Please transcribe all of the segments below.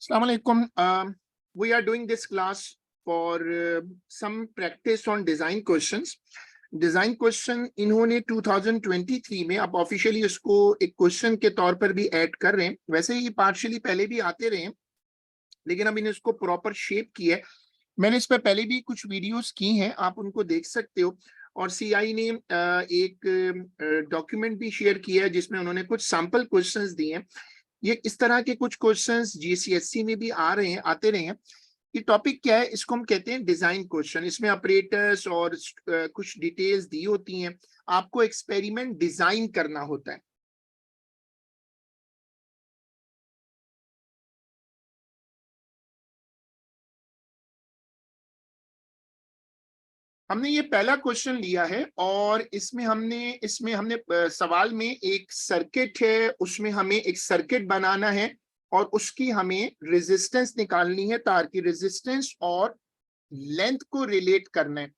Assalamu alaikum. We are doing this class for some practice on design questions. Design question इन्होंने 2023 में अब officially इसको एक question के तौर पर भी ऐड कर रहे हैं। वैसे ही पार्शियली पहले भी आते रहे हैं, लेकिन अब इन्हें इसको प्रॉपर शेप किया है। मैंने इस पर पहले भी कुछ वीडियोस की हैं, आप उनको देख सकते हो। और सीआई ने एक डॉक्यूमेंट भी शेयर किया है जिसमें उन्होंने कुछ सैंपल क्वेश्चंस दिए हैं। ये इस तरह के कुछ क्वेश्चंस जीसीएससी में भी आ रहे हैं, आते रहे हैं। ये टॉपिक क्या है, इसको हम कहते हैं डिजाइन क्वेश्चन। इसमें ऑपरेटर्स और कुछ डिटेल्स दी होती हैं, आपको एक्सपेरिमेंट डिजाइन करना होता है। हमने ये पहला क्वेश्चन लिया है और इसमें हमने सवाल में एक सर्किट है, उसमें हमें एक सर्किट बनाना है और उसकी हमें रेजिस्टेंस निकालनी है, तार की रेजिस्टेंस और लेंथ को रिलेट करना है।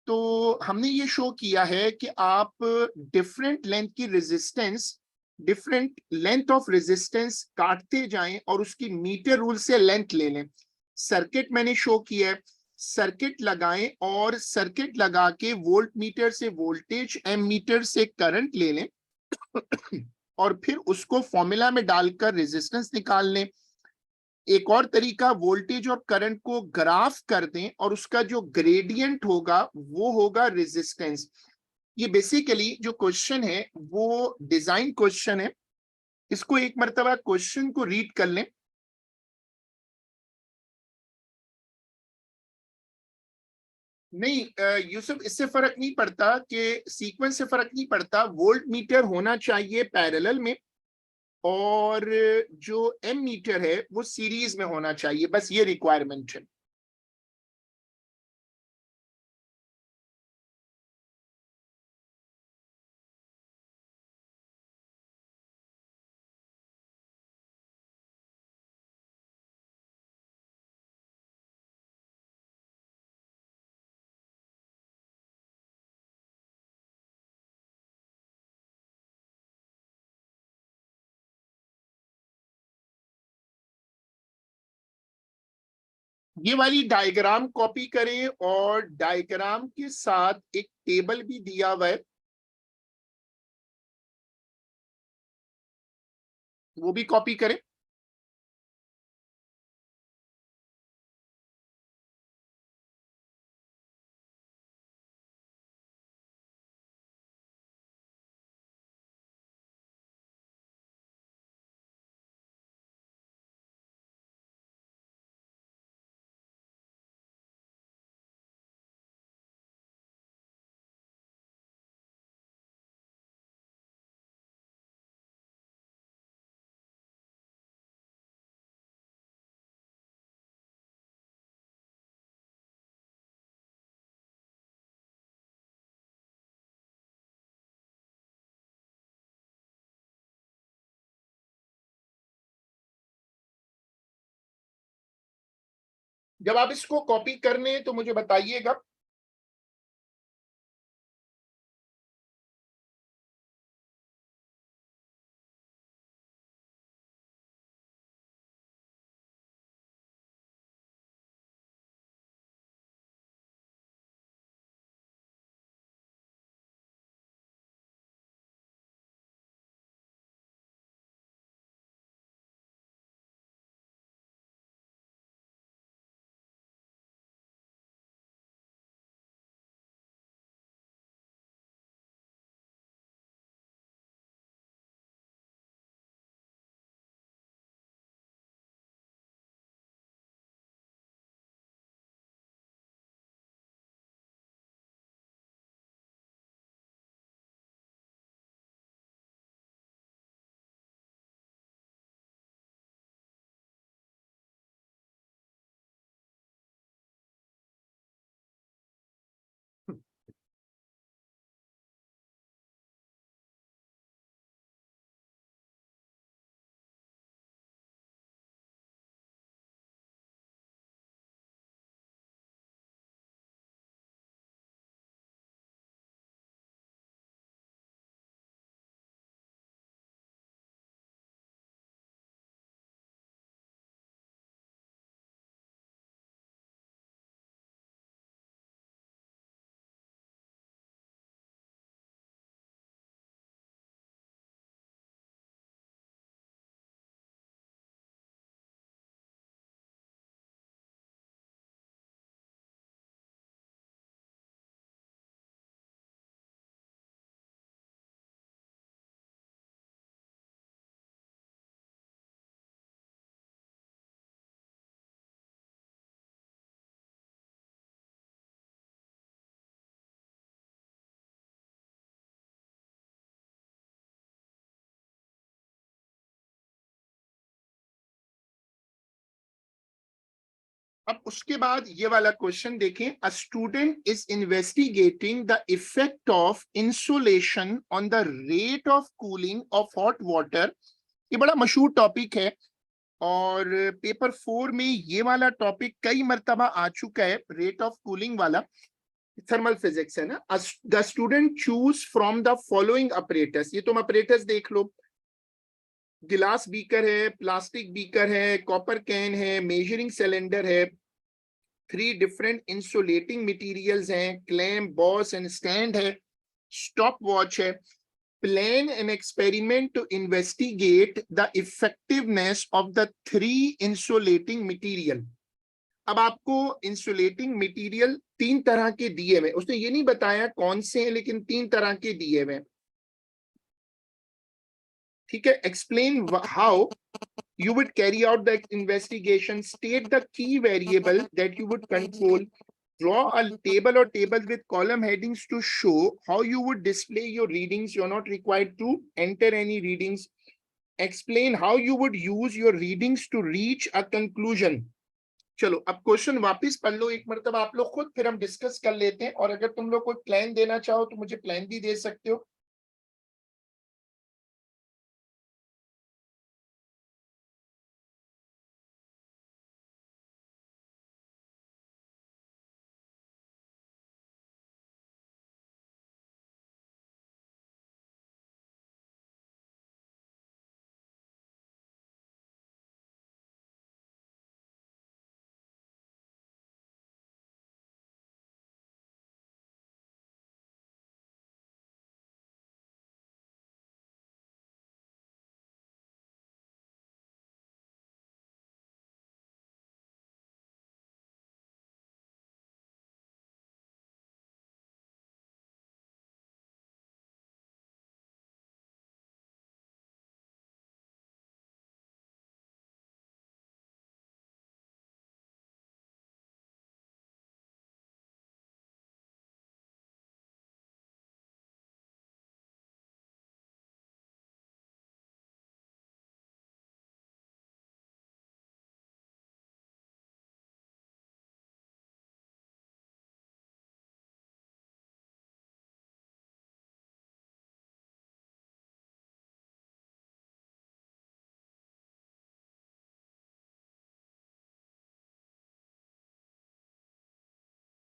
तो हमने ये शो किया है कि आप डिफरेंट लेंथ की resistance, different length of resistance काटते जाएं और उसकी मीटर रूल से लेंथ ले लें। सर्किट मैंने शो किया है, सर्किट लगाएं और सर्किट लगा के वोल्ट मीटर से वोल्टेज, एम मीटर से करंट ले लें और फिर उसको फॉर्मूला में डालकर रेजिस्टेंस निकाल लें। एक और तरीका, वोल्टेज और करंट को ग्राफ कर दें और उसका जो ग्रेडियंट होगा वो होगा रेजिस्टेंस। ये बेसिकली जो क्वेश्चन है वो डिजाइन क्वेश्चन है। इसको एक मर्तबा क्वेश्चन को रीड कर लें। नहीं यूसुफ, इससे फर्क नहीं पड़ता कि सीक्वेंस से फर्क नहीं पड़ता, वोल्ट मीटर होना चाहिए पैरेलल में और जो एम मीटर है वो सीरीज में होना चाहिए, बस ये रिक्वायरमेंट है। ये वाली डायग्राम कॉपी करें और डायग्राम के साथ एक टेबल भी दिया हुआ है, वो भी कॉपी करें। जब आप इसको कॉपी करने तो मुझे बताइएगा। अब उसके बाद ये वाला क्वेश्चन देखें, a student is investigating the effect of insulation on the rate of cooling of hot water. ये बड़ा मशहूर टॉपिक है और पेपर 4 में ये वाला टॉपिक कई मर्तबा आ चुका है, रेट ऑफ कूलिंग वाला। थर्मल फिजिक्स है ना। The student choose from the following apparatus, ये तुम अपरेटस देख लो, गिलास बीकर है, प्लास्टिक बीकर है, कॉपर कैन है, मेजरिंग सिलेंडर है, 3 डिफरेंट इंसुलेटिंग मटेरियल्स हैं, क्लैम्प, बॉस एंड स्टैंड है, स्टॉप वॉच है। Plan an experiment to investigate the effectiveness of the 3 insulating material. अब आपको इंसुलेटिंग मटेरियल 3 तरह के दिए हुए, उसने ये नहीं बताया कौन से हैं, लेकिन 3 तरह के दिए हुए। ठीक है, explain how you would carry out the investigation, state the key variable that you would control, draw a table or tables with column headings to show how you would display your readings. You're not required to enter any readings. Explain how you would use your readings to reach a conclusion. चलो अब question वापस पढ़ लो एक मरतबा आप लोग खुद, फिर हम डिस्कस कर लेते हैं, और अगर तुम लोग कोई प्लान देना चाहो तो मुझे प्लान भी दे सकते हो।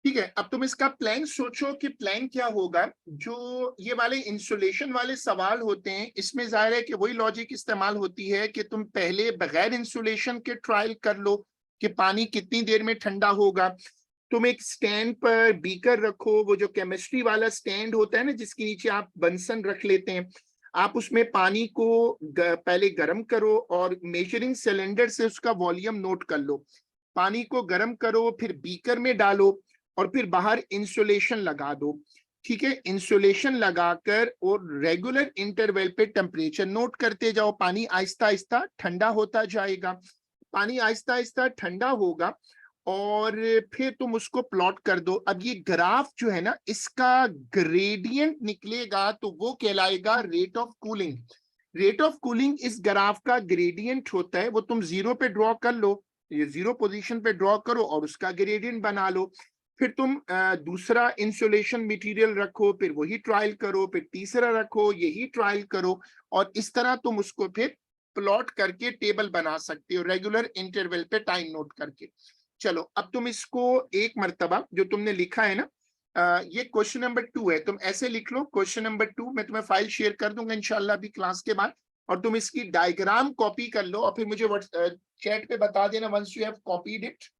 ठीक है, अब तुम इसका प्लान सोचो कि प्लान क्या होगा। जो ये वाले इंसुलेशन वाले सवाल होते हैं, इसमें जाहिर है कि वही लॉजिक इस्तेमाल होती है कि तुम पहले बगैर इंसुलेशन के ट्रायल कर लो कि पानी कितनी देर में ठंडा होगा। तुम एक स्टैंड पर बीकर रखो, वो जो केमिस्ट्री वाला स्टैंड होता है ना, जिसके नीचे आप बंसन रख लेते हैं, आप उसमें पानी को पहले गर्म करो और मेजरिंग सिलेंडर से उसका वॉल्यूम नोट कर लो। पानी को गर्म करो, फिर बीकर में डालो और फिर बाहर इंसुलेशन लगा दो। ठीक है, इंसुलेशन लगाकर और रेगुलर इंटरवल पे टेम्परेचर नोट करते जाओ, पानी आहिस्ता आहिस्ता ठंडा होता जाएगा। पानी आहिस्ता आहिस्ता ठंडा होगा और फिर तुम उसको प्लॉट कर दो। अब ये ग्राफ जो है ना, इसका ग्रेडियंट निकलेगा तो वो कहलाएगा rate of cooling. Rate of cooling इस ग्राफ का ग्रेडियंट होता है, वो तुम 0 पे ड्रॉ कर लो, ये 0 पोजीशन पे ड्रॉ करो और उसका ग्रेडियंट बना लो। फिर तुम दूसरा इंसुलेशन मटेरियल रखो, फिर वही ट्रायल करो, फिर तीसरा रखो, यही ट्रायल करो, और इस तरह तुम उसको फिर प्लॉट करके टेबल बना सकते हो रेगुलर इंटरवल पे टाइम नोट करके। चलो अब तुम इसको एक मर्तबा जो तुमने लिखा है ना, ये क्वेश्चन नंबर 2 है, तुम ऐसे लिख लो क्वेश्चन नंबर 2। मैं तुम्हें फाइल शेयर कर दूंगा इंशाल्लाह अभी क्लास के बाद, और तुम इसकी डायग्राम कॉपी कर लो और फिर मुझे चैट पे बता देना once you have copied it.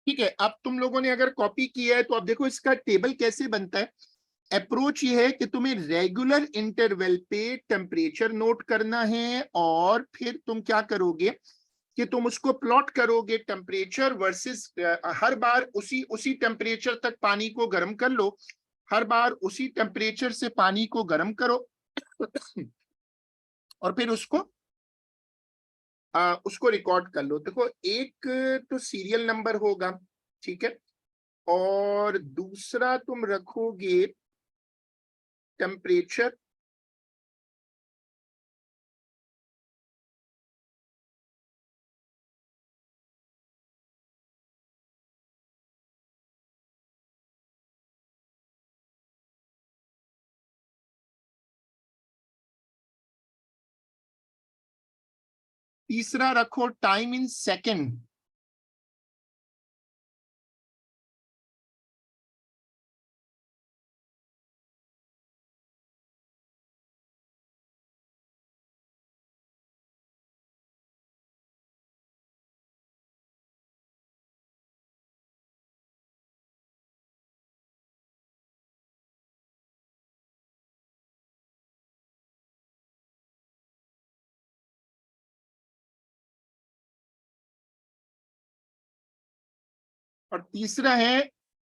ठीक है, अब तुम लोगों ने अगर कॉपी किया है तो अब देखो इसका टेबल कैसे बनता है। अप्रोच ये है कि तुम्हें रेगुलर इंटरवल पे टेम्परेचर नोट करना है और फिर तुम क्या करोगे कि तुम उसको प्लॉट करोगे टेम्परेचर वर्सेस, हर बार उसी उसी टेम्परेचर तक पानी को गर्म कर लो, हर बार उसी टेम्परेचर से पानी को गर्म करो और फिर उसको रिकॉर्ड कर लो। देखो एक तो सीरियल नंबर होगा, ठीक है, और दूसरा तुम रखोगे टेम्परेचर, तीसरा रखो टाइम इन सेकेंड, और तीसरा है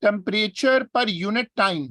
टेम्परेचर पर यूनिट टाइम।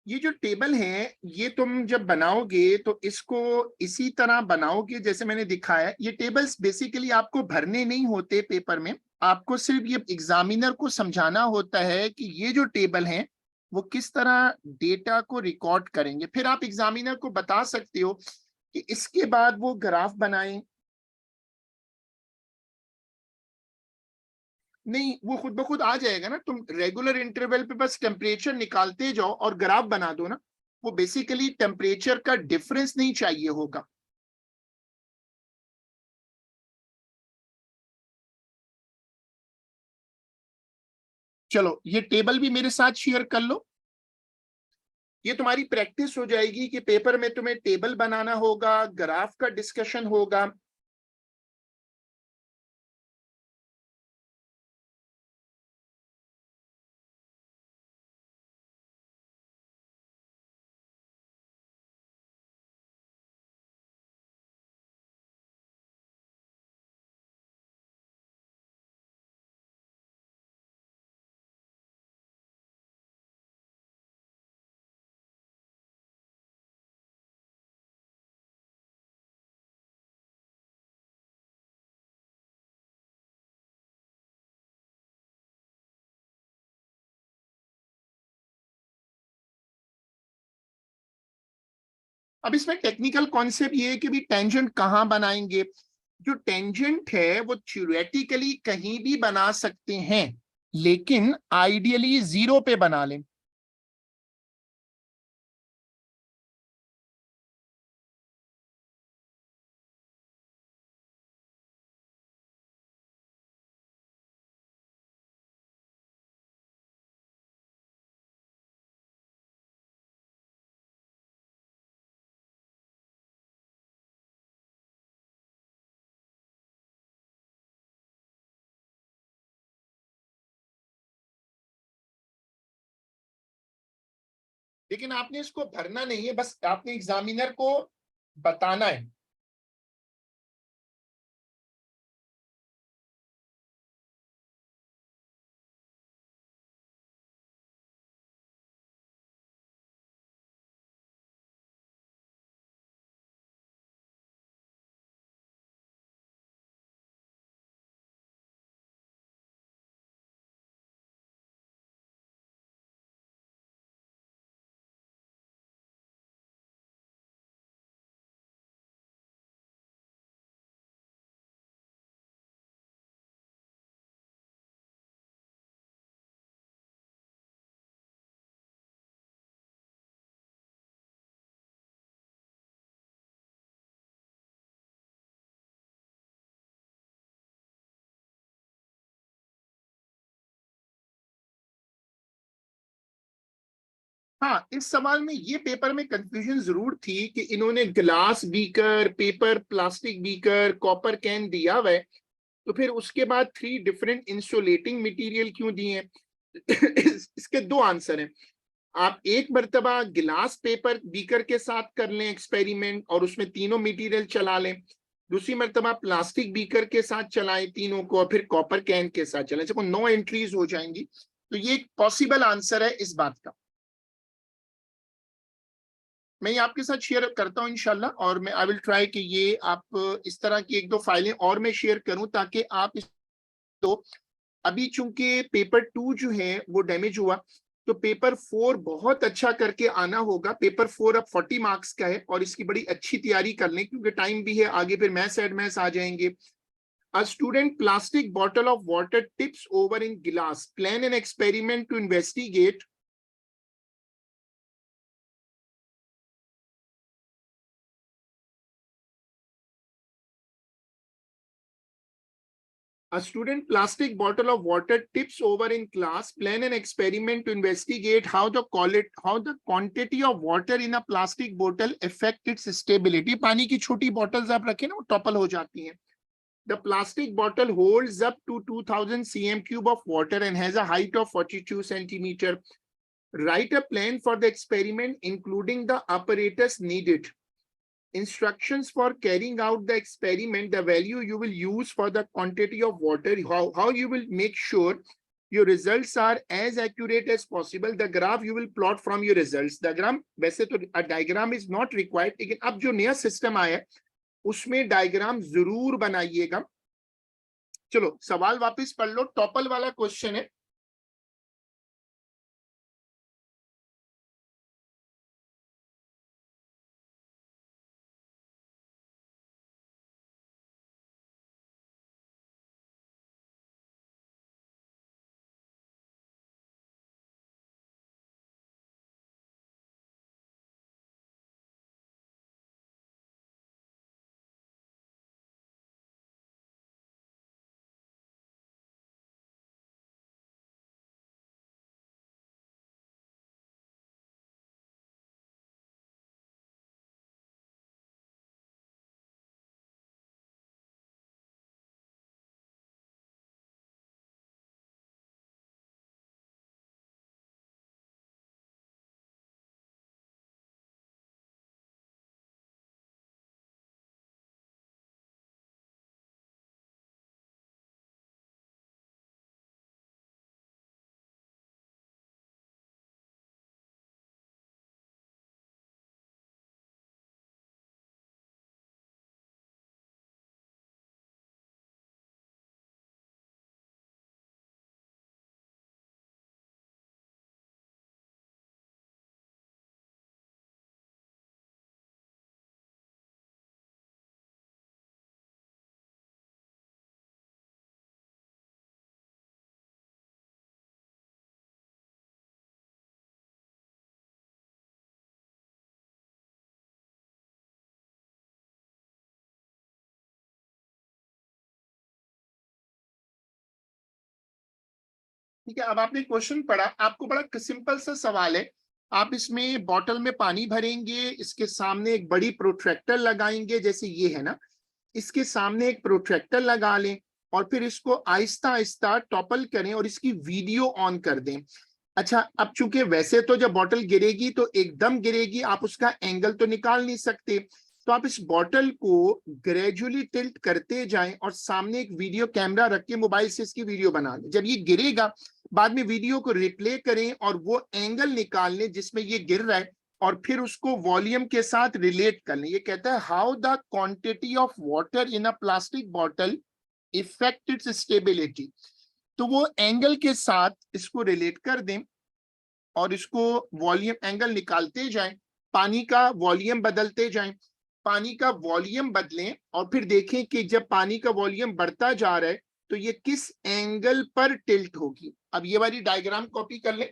ये जो टेबल है ये तुम जब बनाओगे तो इसको इसी तरह बनाओगे जैसे मैंने दिखाया। ये टेबल्स बेसिकली आपको भरने नहीं होते पेपर में, आपको सिर्फ ये एग्जामिनर को समझाना होता है कि ये जो टेबल हैं वो किस तरह डेटा को रिकॉर्ड करेंगे। फिर आप एग्जामिनर को बता सकते हो कि इसके बाद वो ग्राफ बनाएं। नहीं, वो खुद ब खुद आ जाएगा ना, तुम रेगुलर इंटरवल पे बस टेम्परेचर निकालते जाओ और ग्राफ बना दो ना। वो बेसिकली टेम्परेचर का डिफरेंस नहीं चाहिए होगा। चलो ये टेबल भी मेरे साथ शेयर कर लो। ये तुम्हारी प्रैक्टिस हो जाएगी कि पेपर में तुम्हें टेबल बनाना होगा, ग्राफ का डिस्कशन होगा। अब इसमें टेक्निकल कॉन्सेप्ट ये है कि भी टेंजेंट कहाँ बनाएंगे। जो टेंजेंट है वो थ्योरेटिकली कहीं भी बना सकते हैं, लेकिन आइडियली जीरो पे बना लें। लेकिन आपने इसको भरना नहीं है, बस आपने एग्जामिनर को बताना है। हाँ, इस सवाल में ये पेपर में कंफ्यूजन जरूर थी कि इन्होंने glass beaker, paper plastic beaker, copper can दिया हुआ है, तो फिर उसके बाद 3 डिफरेंट इंसुलेटिंग मटेरियल क्यों दिए हैं? इसके 2 आंसर हैं। आप एक मर्तबा गिलास पेपर बीकर के साथ कर लें एक्सपेरिमेंट और उसमें तीनों मटेरियल चला लें, दूसरी मर्तबा प्लास्टिक बीकर के साथ चलाएं तीनों को, और फिर कॉपर कैन के साथ चलाएं, सबको 9 एंट्रीज हो जाएंगी। तो ये एक पॉसिबल आंसर है इस बात का। मैं ये आपके साथ शेयर करता हूं इंशाल्लाह, और मैं आई विल ट्राई कि ये आप इस तरह की 1-2 फाइलें और मैं शेयर करूं ताकि आप इस, तो अभी चूंकि पेपर 2 जो है वो डैमेज हुआ, तो पेपर 4 बहुत अच्छा करके आना होगा। पेपर 4 अब 40 मार्क्स का है और इसकी बड़ी अच्छी तैयारी कर लें क्योंकि टाइम भी है आगे, फिर मैथ्स एंड मैथ्स आ जाएंगे। A student plastic bottle of water tips over in glass. Plan an experiment to investigate. A student plastic bottle of water tips over in class. Plan an experiment to investigate how the quantity of water in a plastic bottle affect its stability. पानी की छोटी bottles आप रखें ना, वो topple हो जाती हैं. The plastic bottle holds up to 2000 cm cube of water and has a height of 42 centimeter. Write a plan for the experiment including the apparatus needed. Instructions for carrying out the experiment, the value you will use for the quantity of water, how you will make sure your results are as accurate as possible. The graph you will plot from your results. Diagram, वैसे तो a diagram is not required, लेकिन अब जो नया system आया है उसमें diagram जरूर बनाइएगा। चलो सवाल वापस पढ़ लो, टॉपल वाला क्वेश्चन है। ठीक है, अब आपने क्वेश्चन पढ़ा, आपको बड़ा सिंपल सा सवाल है। आप इसमें बॉटल में पानी भरेंगे, इसके सामने एक बड़ी प्रोट्रैक्टर लगाएंगे, जैसे ये है ना, इसके सामने एक प्रोट्रैक्टर लगा लें और फिर इसको आहिस्ता आहिस्ता टॉपल करें और इसकी वीडियो ऑन कर दें। अच्छा, अब चूंकि वैसे तो जब बॉटल गिरेगी तो एकदम गिरेगी, आप उसका एंगल तो निकाल नहीं सकते, तो आप इस बॉटल को ग्रेजुअली टिल्ट करते जाएं और सामने एक वीडियो कैमरा रख के मोबाइल से इसकी वीडियो बना लें। जब ये गिरेगा बाद में वीडियो को रिप्ले करें और वो एंगल निकाल लें जिसमें ये गिर रहा है, और फिर उसको वॉल्यूम के साथ रिलेट कर लें। ये कहता है how the quantity of water in a plastic bottle effect it's stability. तो वो एंगल के साथ इसको रिलेट कर दें और इसको वॉल्यूम एंगल निकालते जाएं, पानी का वॉल्यूम बदलते जाएं, पानी का वॉल्यूम बदलें और फिर देखें कि जब पानी का वॉल्यूम बढ़ता जा रहा है तो ये किस एंगल पर टिल्ट होगी। अब ये वाली डायग्राम कॉपी कर लें।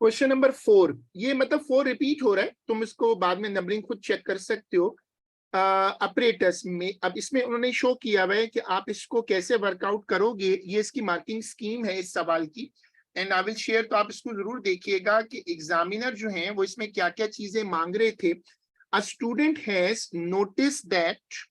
क्वेश्चन नंबर 4, ये मतलब 4 रिपीट हो रहा है, तुम इसको बाद में नंबरिंग खुद चेक कर सकते हो। अपरेटस में अब इसमें उन्होंने शो किया हुआ है कि आप इसको कैसे वर्कआउट करोगे, ये इसकी मार्किंग स्कीम है इस सवाल की, एंड आई विल शेयर। तो आप इसको जरूर देखिएगा कि एग्जामिनर जो हैं वो इसमें क्या क्या चीजें मांग रहे थे। A student has notice that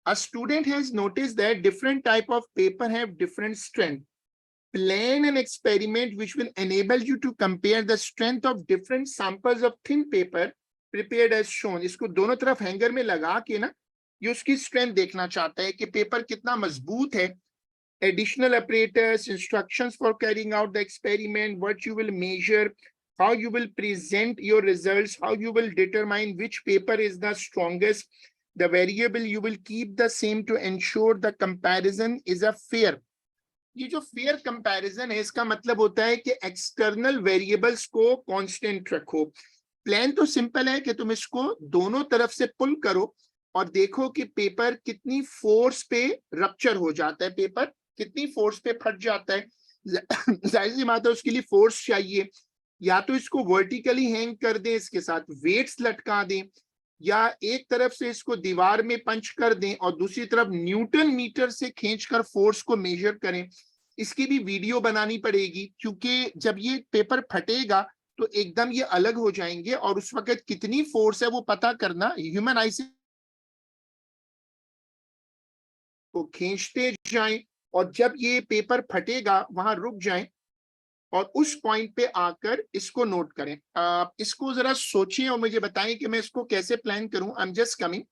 a student has noticed that different type of paper have different strength. Plan an experiment which will enable you to compare the strength of different samples of thin paper prepared as shown. इसको दोनों तरफ hanger में लगा के ना ये उसकी strength देखना चाहता है कि पेपर कितना मजबूत है। Additional apparatus, instructions for carrying out the experiment, what you will measure, how you will present your results, how you will determine which paper is the strongest, the variable you will keep the same to ensure the comparison is a fair. ये जो fair comparison है इसका मतलब होता है कि external variables को constant रखो। प्लान तो सिंपल है कि तुम इसको दोनों तरफ से पुल करो और देखो कि पेपर कितनी फोर्स पे रप्चर हो जाता है, पेपर कितनी फोर्स पे फट जाता है। जाहिर सी बात है उसके लिए फोर्स चाहिए, या तो इसको वर्टिकली हैंग कर दें, इसके साथ वेट्स लटका दें, या एक तरफ से इसको दीवार में पंच कर दें और दूसरी तरफ न्यूटन मीटर से खींचकर फोर्स को मेजर करें। इसकी भी वीडियो बनानी पड़ेगी क्योंकि जब ये पेपर फटेगा तो एकदम ये अलग हो जाएंगे और उस वक्त कितनी फोर्स है वो पता करना, ह्यूमन आई से को खींचते जाएं और जब ये पेपर फटेगा वहां रुक जाएं और उस पॉइंट पे आकर इसको नोट करें। आप इसको जरा सोचिए और मुझे बताएं कि मैं इसको कैसे प्लान करूं। I am just coming.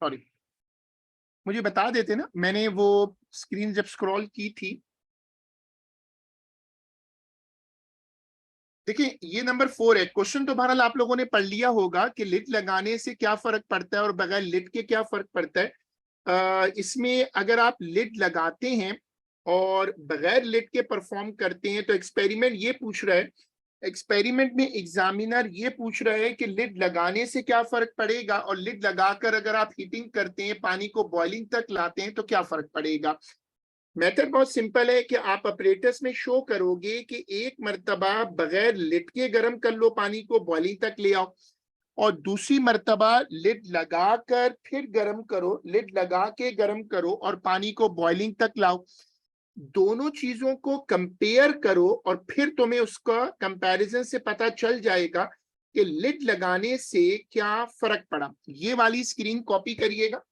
Sorry, मुझे बता देते ना, मैंने वो स्क्रीन जब स्क्रॉल की थी। देखिए ये नंबर 4 है क्वेश्चन। तो बहरहाल आप लोगों ने पढ़ लिया होगा कि लिड लगाने से क्या फर्क पड़ता है और बगैर लिड के क्या फर्क पड़ता है। इसमें अगर आप लिड लगाते हैं और बगैर लिड के परफॉर्म करते हैं तो एक्सपेरिमेंट ये पूछ रहा है, एक्सपेरिमेंट में एग्जामिनर ये पूछ रहा है कि लिड लगाने से क्या फर्क पड़ेगा और लिड लगाकर अगर आप हीटिंग करते हैं, पानी को बॉइलिंग तक लाते हैं तो क्या फर्क पड़ेगा। मेथड बहुत सिंपल है कि आप ऑपरेटर्स में शो करोगे कि एक मर्तबा बगैर लिड के गर्म कर लो, पानी को बॉइलिंग तक ले आओ, और दूसरी मर्तबा लिड लगाकर फिर गर्म करो, लिड लगा के गर्म करो और पानी को बॉइलिंग तक लाओ। दोनों चीजों को कंपेयर करो और फिर तुम्हें उसका कंपैरिजन से पता चल जाएगा कि लिड लगाने से क्या फर्क पड़ा। ये वाली स्क्रीन कॉपी करिएगा।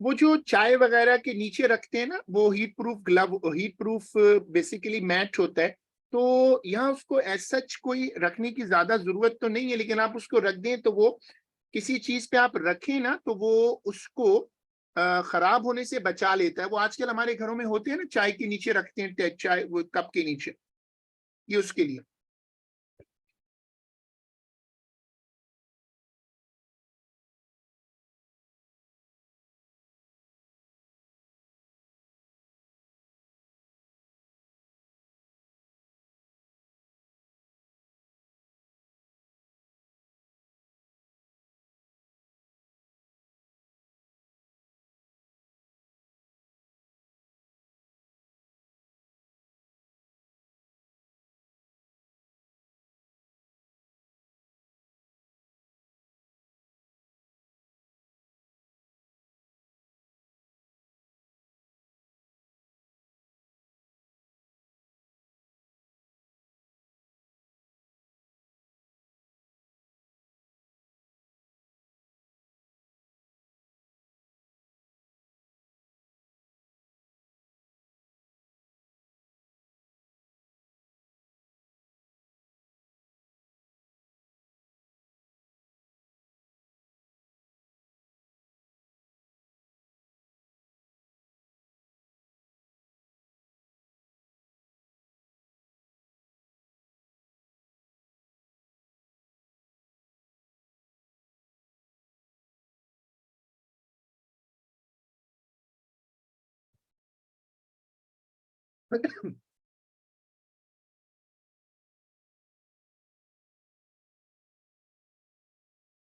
वो जो चाय वगैरह के नीचे रखते हैं ना, वो heat proof glove, heat proof basically mat होता है। तो यहाँ उसको एज सच कोई रखने की ज्यादा जरूरत तो नहीं है, लेकिन आप उसको रख दें तो वो किसी चीज पे आप रखें ना तो वो उसको खराब होने से बचा लेता है। वो आजकल हमारे घरों में होते हैं ना, चाय के नीचे रखते हैं, चाय वो कप के नीचे, ये उसके लिए।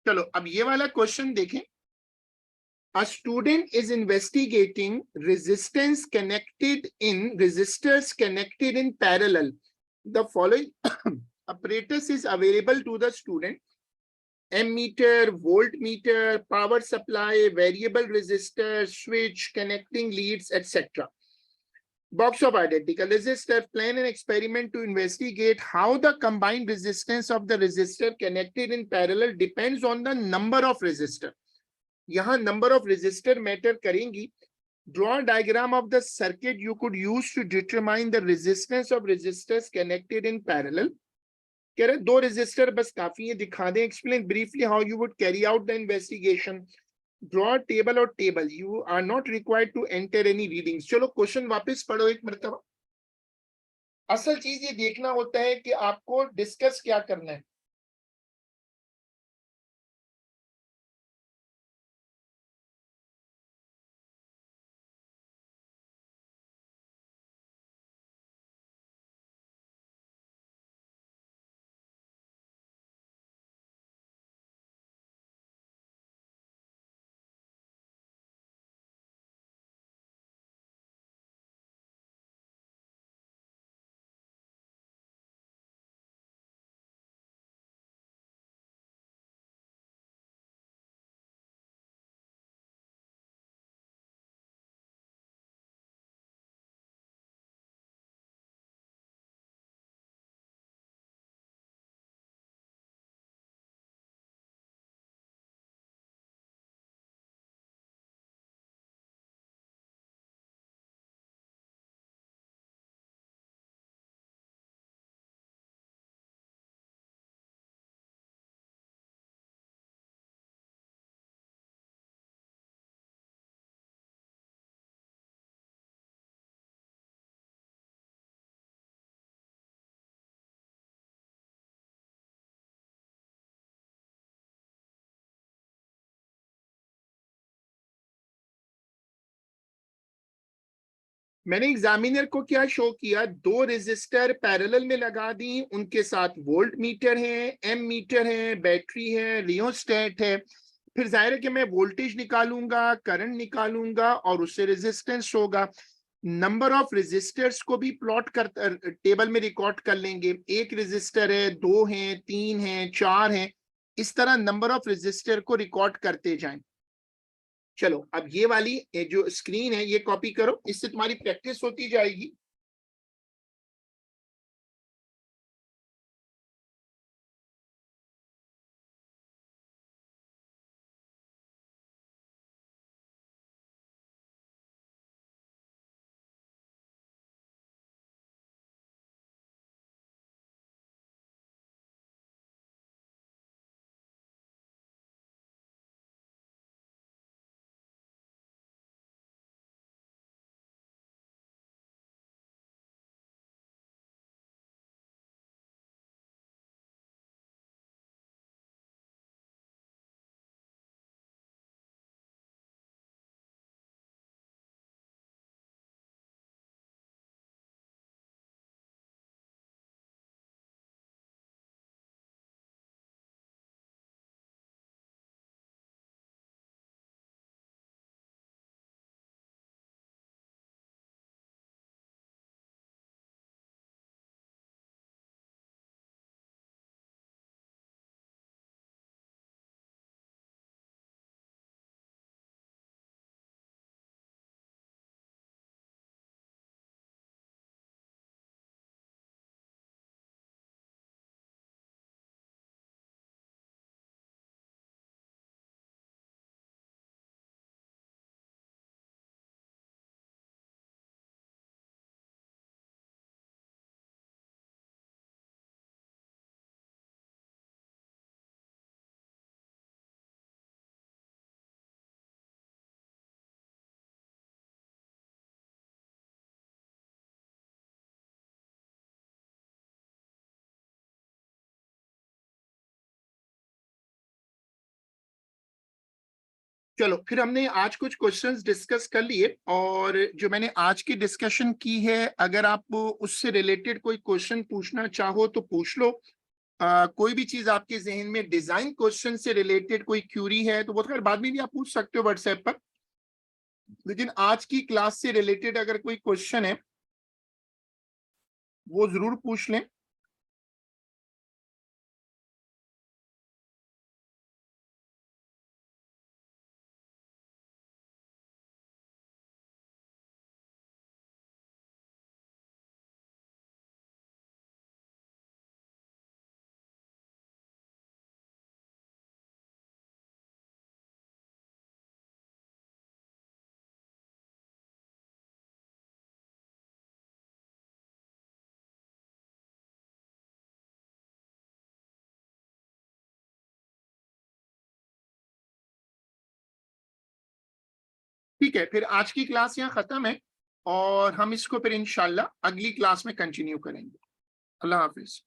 चलो अब ये वाला क्वेश्चन देखें। A student is investigating resistors connected in parallel. The following apparatus is available to the student: ammeter, voltmeter, power supply, variable resistor, switch, connecting leads, etc. Box of identical resistor. Plan an experiment to investigate how the combined resistance of the resistor connected in parallel depends on the number of resistor. यहाँ number of resistor matter करेंगी। Draw diagram of the circuit you could use to determine the resistance of resistors connected in parallel. कह रहे दो resistor बस काफी है, दिखा दें। Explain briefly how you would carry out the investigation. Draw table और table, you are not required to enter any readings. चलो क्वेश्चन वापस पढ़ो एक मरतबा। असल चीज ये देखना होता है कि आपको डिस्कस क्या करना है। मैंने एग्जामिनर को क्या शो किया, 2 रेजिस्टर पैरेलल में लगा दी, उनके साथ वोल्ट मीटर है, एम मीटर है, बैटरी है, रियोस्टेट है। फिर जाहिर है कि मैं वोल्टेज निकालूंगा, करंट निकालूंगा और उससे रेजिस्टेंस होगा। नंबर ऑफ रेजिस्टर्स को भी प्लॉट कर टेबल में रिकॉर्ड कर लेंगे, 1 रेजिस्टर है, 2 हैं, 3 हैं, 4 हैं, इस तरह नंबर ऑफ रेजिस्टर को रिकॉर्ड करते जाएं। चलो अब ये वाली जो स्क्रीन है ये कॉपी करो, इससे तुम्हारी प्रैक्टिस होती जाएगी। चलो फिर हमने आज कुछ क्वेश्चंस डिस्कस कर लिए, और जो मैंने आज की डिस्कशन की है, अगर आप उससे रिलेटेड कोई क्वेश्चन पूछना चाहो तो पूछ लो। कोई भी चीज आपके जहन में डिजाइन क्वेश्चन से रिलेटेड कोई क्यूरी है तो वो खैर बाद में भी आप पूछ सकते हो व्हाट्सएप पर, लेकिन आज की क्लास से रिलेटेड अगर कोई क्वेश्चन है वो जरूर पूछ लें। ठीक है, फिर आज की क्लास यहाँ खत्म है और हम इसको फिर इंशाल्लाह अगली क्लास में कंटिन्यू करेंगे। अल्लाह हाफिज।